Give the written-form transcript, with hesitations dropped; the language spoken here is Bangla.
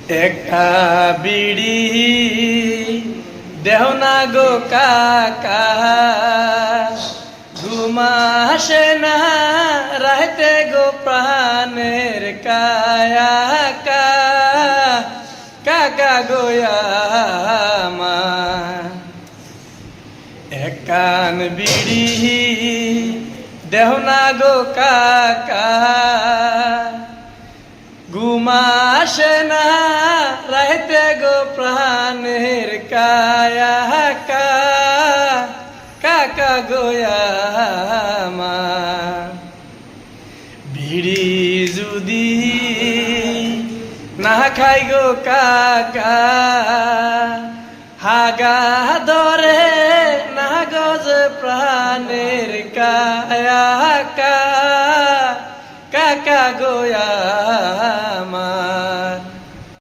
একটা বিড়ি দেহ না গো কাকা, ঘুমাসে না রাইতে গো প্রাণের কায়া কাকা গোয়ামা। এক কান বিড়ি দেহ না গো কাকা, ঘুমাসে না রাইতে গো প্রাণের কায়া কাকা গোয়ামা। বিড়ি যদি না খাই গো কাকা, হাগা ধরে